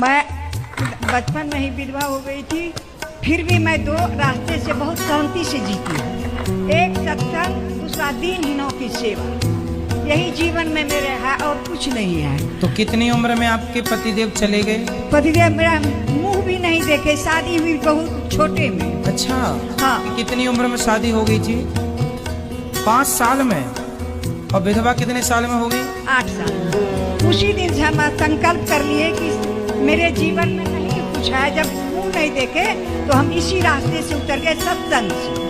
मैं बचपन में ही विधवा हो गई थी, फिर भी मैं दो रास्ते से बहुत शांति से जीती हूँ। एक सत्संग, दूसरा दीनहीनों की सेवा, यही जीवन में मेरे है और कुछ नहीं है। तो कितनी उम्र में आपके पतिदेव चले गए? पतिदेव मेरा मुंह भी नहीं देखे, शादी हुई बहुत छोटे में। अच्छा, हाँ। कितनी उम्र में शादी हो गई थी? 5 साल में। और विधवा कितने साल में हो गई? 8 साल। उसी दिन से हम संकल्प कर लिए कि मेरे जीवन में नहीं कुछ है, जब मुंह नहीं देखे तो हम इसी रास्ते से उतर गए, सत्संग से।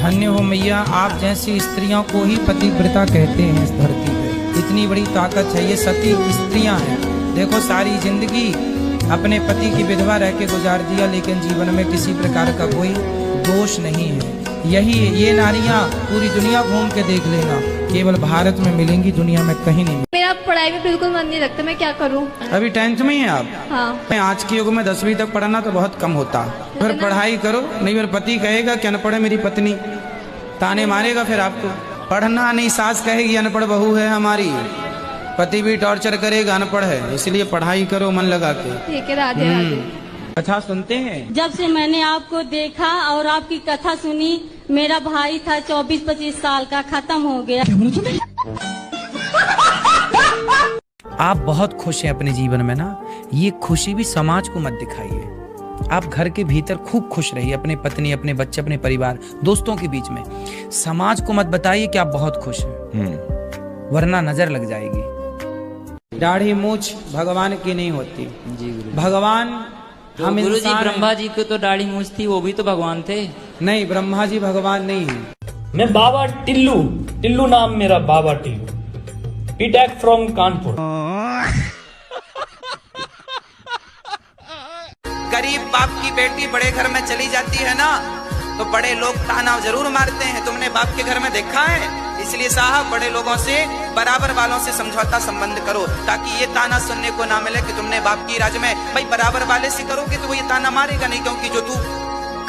धन्य हो मैया, आप जैसी स्त्रियों को ही पतिव्रता कहते हैं इस धरती पे। इतनी बड़ी ताकत है, ये सती स्त्रियां हैं। देखो सारी जिंदगी अपने पति की विधवा रह के गुजार दिया, लेकिन जीवन में किसी प्रकार का कोई दोष नहीं है। यही ये नारियां पूरी दुनिया घूम के देख लेना, केवल भारत में मिलेंगी, दुनिया में कहीं नहीं। मेरा पढ़ाई में बिल्कुल मन नहीं लगता, मैं क्या करूं? अभी 10th में ही हैं आप? हाँ। आज के युग में 10वीं तक पढ़ना तो बहुत कम होता। फिर पढ़ाई करो, नहीं फिर पति कहेगा कि अनपढ़ है मेरी पत्नी, ताने मारेगा फिर आपको। पढ़ना नहीं, सास कहेगी अनपढ़ बहू है हमारी, पति भी टॉर्चर करेगा अनपढ़ है, इसलिए पढ़ाई करो मन लगा के। ठीक है, राधे राधे। अच्छा सुनते हैं। जब से मैंने आपको देखा और आपकी कथा सुनी, मेरा भाई था 24-25 साल का, खत्म हो गया। आप बहुत खुश हैं अपने जीवन में ना, ये खुशी भी समाज को मत दिखाइए। आप घर के भीतर खूब खुश रहिए, अपने पत्नी, अपने बच्चे, अपने परिवार, दोस्तों के बीच में। समाज को मत बताइए कि आप बहुत खुश हैं, वरना नजर लग जाएगी। दाढ़ी मूछ भगवान की नहीं होती जी। भगवान हम गुरु जी, इंसान ब्रह्मा जी को तो दाढ़ी मूछ थी, वो भी तो भगवान थे। नहीं, ब्रह्मा जी भगवान नहीं है। मैं बाबा टिल्लू, टिल्लू नाम मेरा, बाबा टिल्लू, बीटेक फ्रॉम कानपुर। गरीब बाप की बेटी बड़े घर में चली जाती है ना, तो बड़े लोग ताना जरूर मारते हैं। तुमने बाप के घर में देखा है? इसलिए साहब बड़े लोगों से, बराबर वालों से समझौता संबंध करो, ताकि ये ताना सुनने को ना मिले कि तुमने बाप की राज में। भाई बराबर वाले से करोगे तो वो ये ताना मारेगा नहीं, क्योंकि जो तू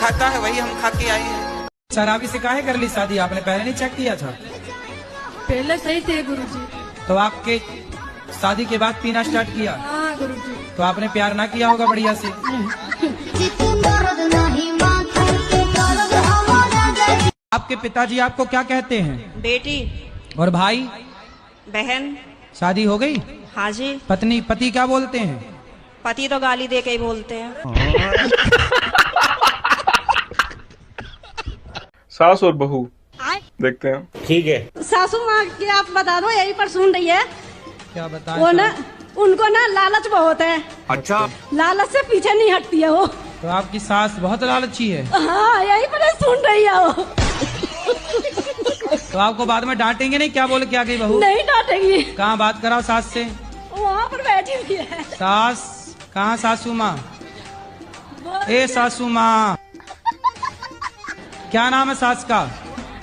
खाता है वही हम खा के आए हैं। शराबी से काहे कर ली शादी आपने? पहले नहीं चेक किया था? पहले सही थे गुरुजी। तो आपके शादी के बाद पीना स्टार्ट किया? हाँ गुरुजी। तो आपने प्यार ना किया होगा बढ़िया से। आपके पिताजी आपको क्या कहते हैं? बेटी। और भाई? बहन। शादी हो गई? हाँ जी। पत्नी, पति क्या बोलते हैं? पति तो गाली दे के ही बोलते हैं। सास और बहू देखते हैं। ठीक है। सासू माँ की आप बता दो, यही पर सुन रही है। क्या बताएं? वो ना, उनको ना लालच बहुत है। अच्छा। लालच से पीछे नहीं हटती है वो। तो आपकी सास बहुत लालची है? हाँ, यही पर सुन रही है वो। तो आपको बाद में डांटेंगे नहीं? क्या बोल के आ गई बहू? नहीं डांटेगी। कहाँ बात कराओ सास से? वहाँ पर बैठी हुई है। सास कहाँ? सासू माँ? ए सासू माँ, क्या नाम है सास का?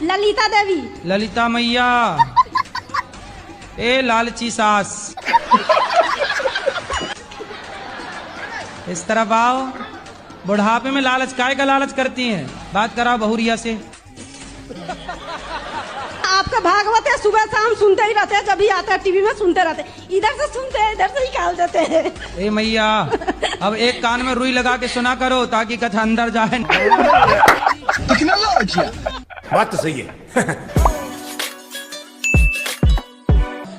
ललिता देवी। ललिता मैया। ए लालची सास, इस तरफ आओ। बुढ़ापे में लालच काय का लालच करती हैं? बात कराओ बहुरिया से। आपका भागवत है, सुबह शाम सुनते ही रहते हैं, जब भी आता है टीवी में सुनते रहते हैं। इधर से सुनते हैं, इधर से निकाल देते हैं। ए मैया, अब एक कान में रुई लगा के सुना करो, ताकि कथा अंदर जाए। बात तो सही है।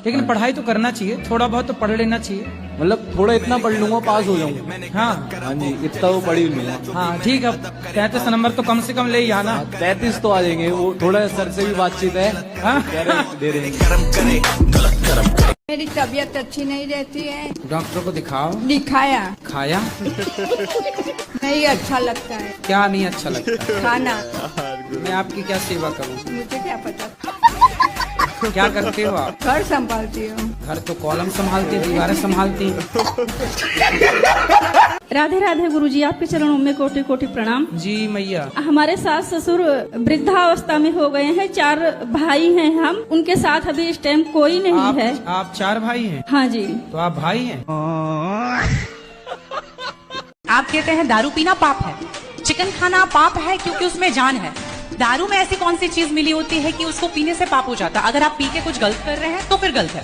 लेकिन पढ़ाई तो करना चाहिए, थोड़ा बहुत तो पढ़ लेना चाहिए। मतलब थोड़ा इतना पढ़ लूंगा, पास हो जाऊंगा। हाँ हाँ जी, इतना वो पढ़ ही लूंगा। हाँ ठीक है, 33 नंबर तो कम से कम ले ही आना। 33 तो आ जाएंगे। वो थोड़ा सर से भी बातचीत है। हाँ? दे रहे हैं। मेरी तबीयत अच्छी नहीं रहती है, डॉक्टर को दिखाओ। दिखाया, खाया? नहीं अच्छा लगता है। क्या नहीं अच्छा लगता? खाना। मैं आपकी क्या सेवा करूं? मुझे क्या पता। क्या करते हो आप? घर संभालती हूँ। घर तो कॉलम संभालती, दीवारें संभालती। राधे राधे गुरुजी, आपके चरणों में कोटि कोटि प्रणाम। जी मैया। हमारे सास ससुर वृद्धावस्था में हो गए हैं, 4 भाई हैं हम, उनके साथ अभी इस टाइम कोई नहीं है। आप 4 भाई हैं? हाँ जी। तो आप भाई हैं? आप कहते हैं दारू पीना पाप है, चिकन खाना पाप है क्योंकि उसमें जान है। दारू में ऐसी कौन सी चीज मिली होती है कि उसको पीने से पाप हो जाता? अगर आप पी के कुछ गलत कर रहे हैं तो फिर गलत है,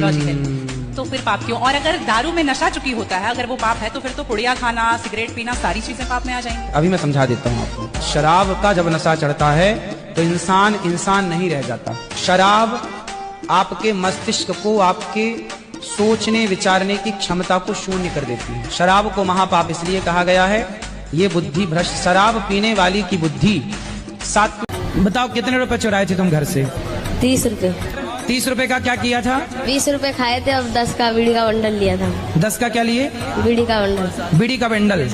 लॉजिक है। तो फिर पाप क्यों? और अगर दारू में नशा चुकी होता है, अगर वो पाप है, तो फिर तो पुड़िया खाना, सिगरेट पीना, सारी चीजें पाप में आ जाएंगी। अभी मैं समझा देता हूँ आपको। शराब का जब नशा चढ़ता है तो इंसान नहीं रह जाता। शराब आपके मस्तिष्क को, आपके सोचने विचारने की क्षमता को शून्य कर देती है। शराब को महापाप इसलिए कहा गया है, ये बुद्धि भ्रष्ट, शराब पीने वाली की बुद्धि सात। बताओ कितने रुपए चुराए थे तुम घर से? 30 रुपए। 30 रुपए का क्या किया था? 20 रुपए खाए थे, अब 10 का बीड़ी का बंडल लिया था। 10 का क्या लिए? बीड़ी का बंडल। बीड़ी का बंडल।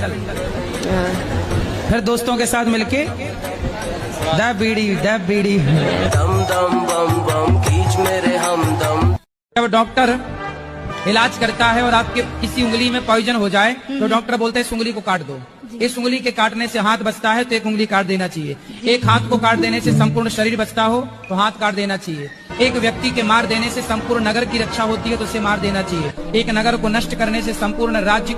फिर दोस्तों के साथ मिलके दब बीड़ी दम दम बम बम खींच मेरे हमदम। जब डॉक्टर इलाज करता है और आपके किसी उंगली में पॉइजन हो जाए तो डॉक्टर बोलते हैं इस उंगली को काट दो। इस उंगली के काटने से हाथ बचता है तो एक उंगली काट देना चाहिए। एक हाथ को काट देने से संपूर्ण शरीर बचता हो तो हाथ काट देना चाहिए। एक व्यक्ति के मार देने से संपूर्ण नगर की रक्षा होती है तो उसे मार देना चाहिए। एक नगर को नष्ट करने से संपूर्ण राज्य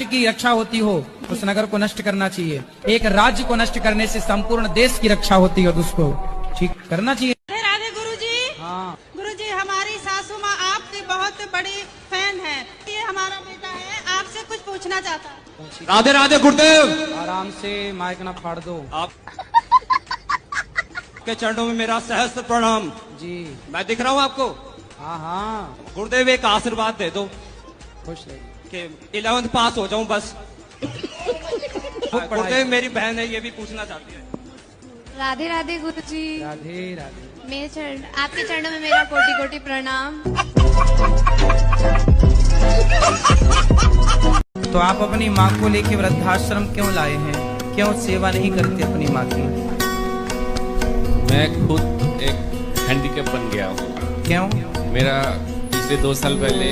की रक्षा होती हो तो उस नगर को नष्ट करना चाहिए। एक राज्य को नष्ट करने से संपूर्ण देश की रक्षा होती हो तो उसको ठीक करना चाहिए। राधे गुरुजी। हाँ गुरुजी, हमारी सासू माँ आपकी बहुत बड़ी फैन है। ये हमारा बेटा है, आपसे कुछ पूछना चाहता है। राधे राधे गुरुदेव। आराम से माइक ना फाड़ दो। आप के चरणों में मेरा सहस्त्र प्रणाम जी। मैं दिख रहा हूँ आपको? हाँ। गुरुदेव एक आशीर्वाद दे दो। खुश रहिए कि 11th पास हो जाऊं बस। गुरुदेव मेरी बहन है, ये भी पूछना चाहती है। राधे राधे गुरुजी। राधे राधे। आपके चरणों में मेरा कोटि कोटि प्रणाम। तो आप अपनी माँ को लेके वृद्धाश्रम क्यों लाए हैं? क्यों सेवा नहीं करते अपनी माँ की? मैं खुद एक हैंडीकैप बन गया हूँ। क्यों? मेरा पिछले 2 साल पहले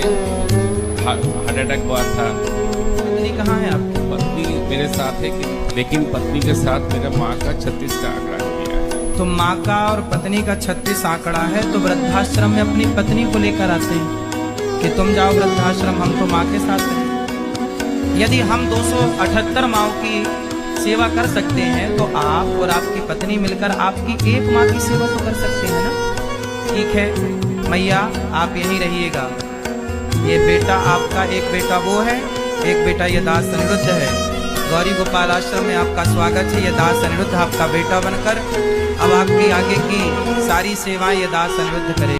हार्ट अटैक हुआ था। पत्नी कहाँ है आपकी? पत्नी मेरे साथ है, लेकिन पत्नी के साथ मेरा माँ का 36 का आंकड़ा हो गया है। तो माँ का और पत्नी का 36 आंकड़ा है तो वृद्धाश्रम में अपनी पत्नी को लेकर आते हैं कि तुम जाओ वृद्धाश्रम, हम तो माँ के साथ हैं। यदि हम 278 माँओं की सेवा कर सकते हैं तो आप और आपकी पत्नी मिलकर आपकी एक माँ की सेवा तो कर सकते हैं ना। ठीक है मैया, आप यहीं रहिएगा। ये बेटा आपका, एक बेटा वो है, एक बेटा ये दास अनिरुद्ध है। गौरी गोपाल आश्रम में आपका स्वागत है। ये दास अनिरुद्ध आपका बेटा बनकर अब आपकी आगे की सारी सेवाएं ये दास अनिरुद्ध करे।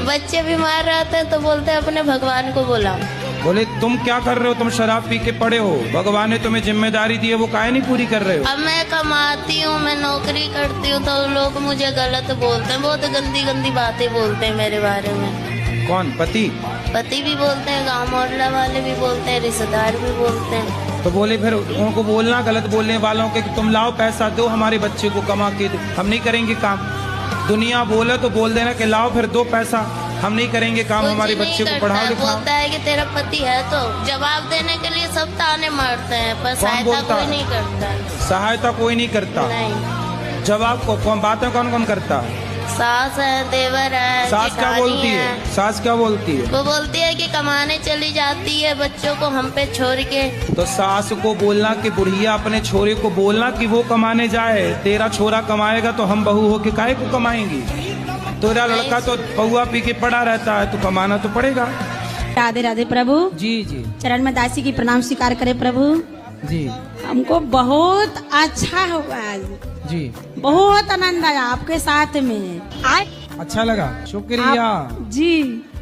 बच्चे बीमार रहते हैं तो बोलते हैं अपने भगवान को बुलाओ। बोले तुम क्या कर रहे हो? तुम शराब पी के पड़े हो, भगवान ने तुम्हें जिम्मेदारी दी है, वो काहे नहीं पूरी कर रहे हो? अब मैं कमाती हूँ, मैं नौकरी करती हूँ तो लोग मुझे गलत बोलते हैं, बहुत गंदी गंदी बातें बोलते हैं मेरे बारे में। कौन? पति? पति भी बोलते हैं, गाँव मोहल्ला वाले भी बोलते हैं, रिश्तेदार भी बोलते हैं। तो बोले फिर उनको बोलना गलत बोलने वालों के कि तुम लाओ पैसा दो, हमारे बच्चे को कमा के दो, हम नहीं करेंगे काम। दुनिया बोले तो बोल देना कि लाओ फिर दो पैसा, हम नहीं करेंगे काम, हमारे बच्चे को पढ़ाओ लिखाओ। बोलता है कि तेरा पति है तो जवाब देने के लिए सब ताने मारते हैं, पर सहायता कोई नहीं करता। सहायता कोई नहीं करता? नहीं। जवाब को कौन, बातें कौन कौन करता? सास है, देवर है। सास क्या बोलती है? सास क्या बोलती है? वो बोलती है कि कमाने चली जाती है बच्चों को हम पे छोड़ के। तो सास को बोलना कि बुढ़िया अपने छोरे को बोलना कि वो कमाने जाए, तेरा छोरा कमाएगा तो हम बहू हो के काहे को कमाएंगी? तेरा लड़का तो पौआ पी के पड़ा रहता है, तो कमाना तो पड़ेगा। राधे राधे प्रभु जी जी। चरण में दासी की प्रणाम स्वीकार करे प्रभु जी। हमको बहुत अच्छा हुआ आज जी, बहुत आनंद आया आपके साथ में। अच्छा लगा? शुक्रिया जी,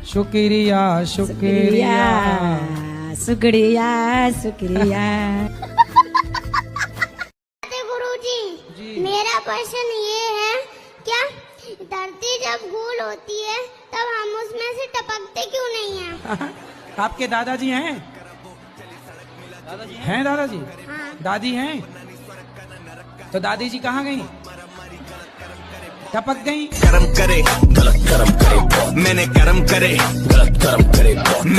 शुक्रिया शुक्रिया शुक्रिया शुक्रिया। गुरुजी, मेरा प्रश्न ये है, क्या धरती जब गोल होती है तब हम उसमें से टपकते क्यों नहीं हैं? आपके दादाजी हैं? हैं दादाजी? हाँ। दादी हैं? तो दादी जी कहाँ गई? टपक गई? कर्म करे गलत कर्म करे, मैंने कर्म करे गलत कर्म करे।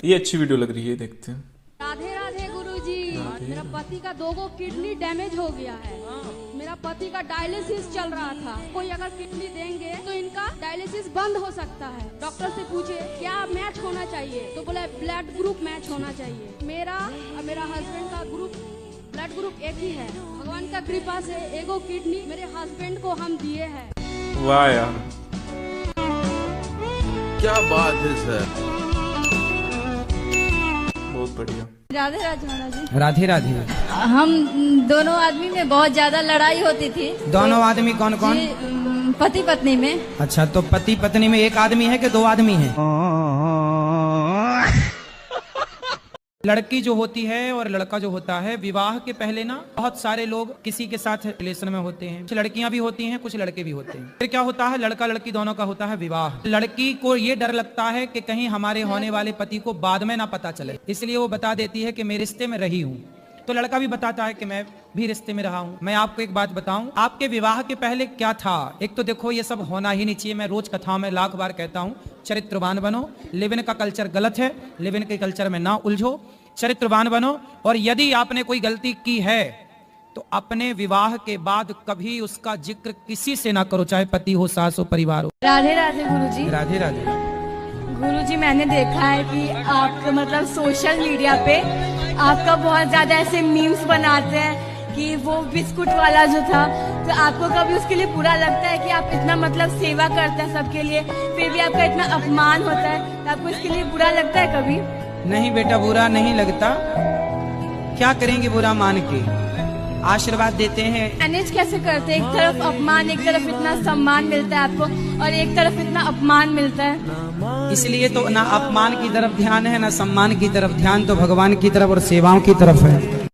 ये अच्छी वीडियो लग रही है, देखते हैं। राधे राधे गुरुजी। मेरा पति का 2 किडनी डैमेज हो गया है। मेरा पति का डायलिसिस चल रहा था, कोई अगर किडनी देंगे तो इनका डायलिसिस बंद हो सकता है। डॉक्टर से पूछे क्या मैच होना चाहिए, तो बोला ब्लड ग्रुप मैच होना चाहिए। मेरा और मेरा हस्बैंड का ग्रुप ब्लड ग्रुप एक ही है। भगवान का कृपा से एगो किडनी मेरे हस्बैंड को हम दिए हैं। वाह यार, क्या बात है सर। बढ़िया। राधे राधे महाराज जी। राधे राधे। हम दोनों आदमी में बहुत ज्यादा लड़ाई होती थी। दोनों आदमी कौन कौन? पति पत्नी में। अच्छा, तो पति पत्नी में एक आदमी है कि दो आदमी है? लड़की जो होती है और लड़का जो होता है, विवाह के पहले ना बहुत सारे लोग किसी के साथ रिलेशन में होते हैं। कुछ लड़कियां भी होती हैं, कुछ लड़के भी होते हैं। फिर क्या होता है, लड़का लड़की दोनों का होता है विवाह। लड़की को ये डर लगता है कि कहीं हमारे होने वाले पति को बाद में ना पता चले, इसलिए वो बता देती है कि मैं रिश्ते में रही हूँ। तो लड़का भी बताता है कि मैं भी रिश्ते में रहा हूँ। मैं आपको एक बात बताऊं, आपके विवाह के पहले क्या था? एक तो देखो, ये सब होना ही नहीं चाहिए। मैं रोज कथाओं में लाख बार कहता हूँ, चरित्रवान बनो। लिव इन का कल्चर गलत है, लिव इन के कल्चर में ना उलझो, चरित्रवान बनो। और यदि आपने कोई गलती की है तो अपने विवाह के बाद कभी उसका जिक्र किसी से ना करो, चाहे पति हो, सास हो, परिवार हो। राधे राधे गुरुजी। राधे राधे। गुरुजी, मैंने देखा है कि आप मतलब सोशल मीडिया पे आपका बहुत ज्यादा ऐसे मीम्स बनाते हैं कि वो बिस्कुट वाला जो था, तो आपको कभी उसके लिए बुरा लगता है कि आप इतना मतलब सेवा करते हैं सबके लिए, फिर भी आपका इतना अपमान होता है, तो आपको इसके लिए बुरा लगता है कभी? नहीं बेटा, बुरा नहीं लगता। क्या करेंगे बुरा मान के? आशीर्वाद देते हैं। मैनेज कैसे करते हैं? एक तरफ अपमान, एक तरफ इतना सम्मान मिलता है आपको, और एक तरफ इतना अपमान मिलता है। इसलिए तो ना अपमान की तरफ ध्यान है, ना सम्मान की तरफ ध्यान, तो भगवान की तरफ और सेवाओं की तरफ है।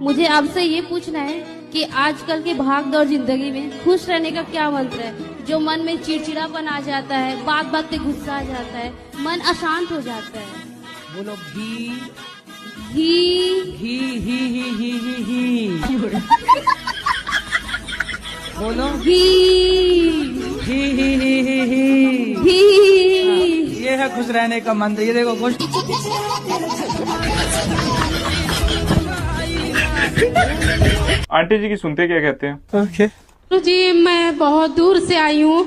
मुझे आपसे ये पूछना है कि आजकल की भागदौड़ जिंदगी में खुश रहने का क्या मंत्र है? जो मन में चिड़चिड़ापन आ जाता है, बात बात पे गुस्सा आ जाता है, मन अशांत हो जाता है। बोलो घी ही ही ही ही ही ही ही। बोलो ही ही ही ही ही ही। ही। ये है खुश रहने का मंत्र। ये देखो खुश। आंटी जी की सुनते क्या कहते हैं? ओके। गुरुजी, मैं बहुत दूर से आई हूँ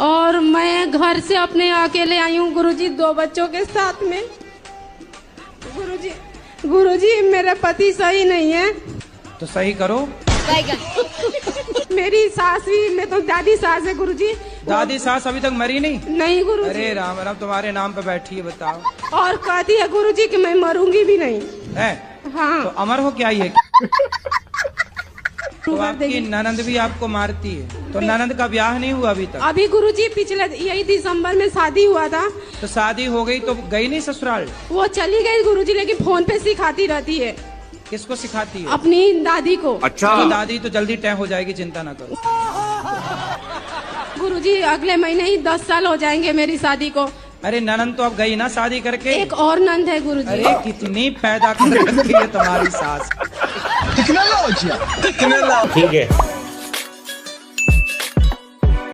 और मैं घर से अपने अकेले आई हूँ गुरुजी, 2 बच्चों के साथ में। गुरुजी, मेरे पति सही नहीं है। तो सही करो। मेरी सास भी, मैं तो दादी सास है गुरुजी। दादी सास अभी तक मरी नहीं? नहीं गुरुजी। अरे राम राम, तुम्हारे नाम पे बैठी है, बताओ। और कहती है गुरुजी कि मैं मरूंगी भी नहीं है। हाँ। तो अमर हो क्या ये? तो आपकी ननंद भी आपको मारती है, तो ननंद का ब्याह नहीं हुआ अभी तक? अभी गुरुजी पिछले यही दिसंबर में शादी हुआ था। तो शादी हो गई तो गई नहीं ससुराल? वो चली गई गुरुजी, लेकिन फोन पे सिखाती रहती है। किसको सिखाती है? अपनी दादी को। अच्छा। तो दादी तो जल्दी तय हो जाएगी, चिंता ना करो। गुरुजी, अगले महीने ही 10 साल हो जाएंगे मेरी शादी को। अरे ननंद तो अब गई ना शादी करके? एक और नंद है गुरुजी। अरे कितनी पैदा कर रखी है तुम्हारी सास। ठीक है।